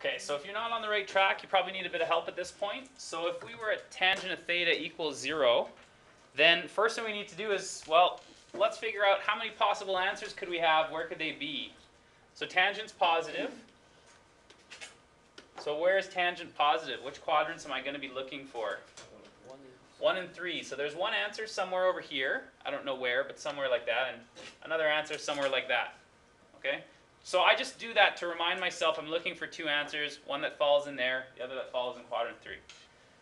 Okay, so if you're not on the right track, you probably need a bit of help at this point. So if we were at tangent of theta equals 0, then first thing we need to do is, well, let's figure out how many possible answers could we have, where could they be? So tangent's positive. So where is tangent positive? Which quadrants am I going to be looking for? 1 and 3. So there's one answer somewhere over here. I don't know where, but somewhere like that. And another answer somewhere like that. Okay? So I just do that to remind myself I'm looking for two answers. One that falls in there, the other that falls in quadrant 3.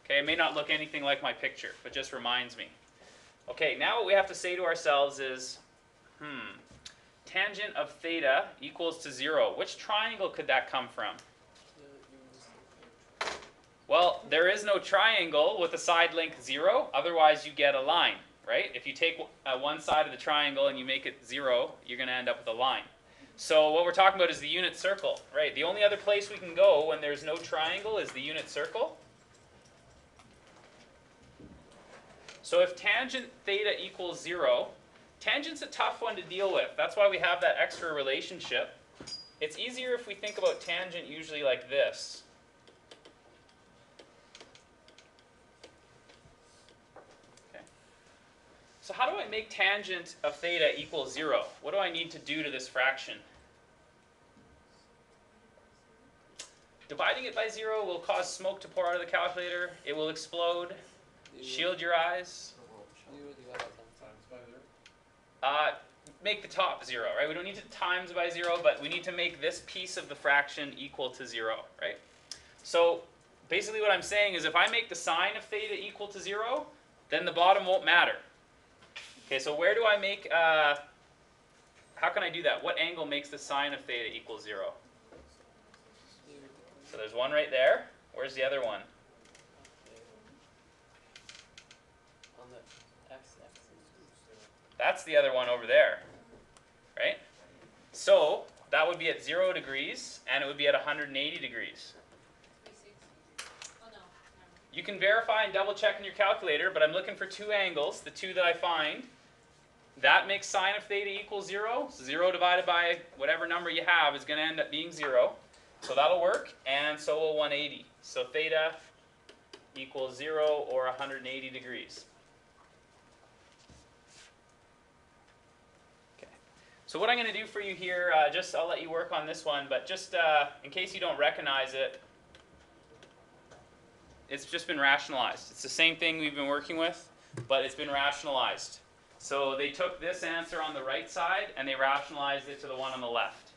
Okay, it may not look anything like my picture, but just reminds me. Okay, now what we have to say to ourselves is, tangent of theta equals to 0. Which triangle could that come from? Well, there is no triangle with a side length 0, otherwise you get a line, right? If you take one side of the triangle and you make it 0, you're going to end up with a line. So what we're talking about is the unit circle, right? The only other place we can go when there's no triangle is the unit circle. So if tangent theta equals 0, tangent's a tough one to deal with. That's why we have that extra relationship. It's easier if we think about tangent usually like this. So how do I make tangent of theta equal 0? What do I need to do to this fraction? Dividing it by 0 will cause smoke to pour out of the calculator. It will explode. Shield your eyes. Make the top 0, right? We don't need to times by 0, but we need to make this piece of the fraction equal to 0, right? So basically what I'm saying is if I make the sine of theta equal to 0, then the bottom won't matter. Okay, so where do I make, how can I do that? What angle makes the sine of theta equal 0? So there's one right there. Where's the other one? On the x-axis. That's the other one over there, right? So that would be at 0 degrees, and it would be at 180 degrees. You can verify and double check in your calculator, but I'm looking for two angles, the two that I find. That makes sine of theta equal 0. So 0 divided by whatever number you have is going to end up being 0. So that'll work, and so will 180. So theta equals 0 or 180 degrees. Okay. So what I'm going to do for you here, I'll let you work on this one, but just in case you don't recognize it, it's just been rationalized. It's the same thing we've been working with, but it's been rationalized. So they took this answer on the right side and they rationalized it to the one on the left.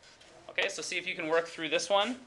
Okay, so see if you can work through this one.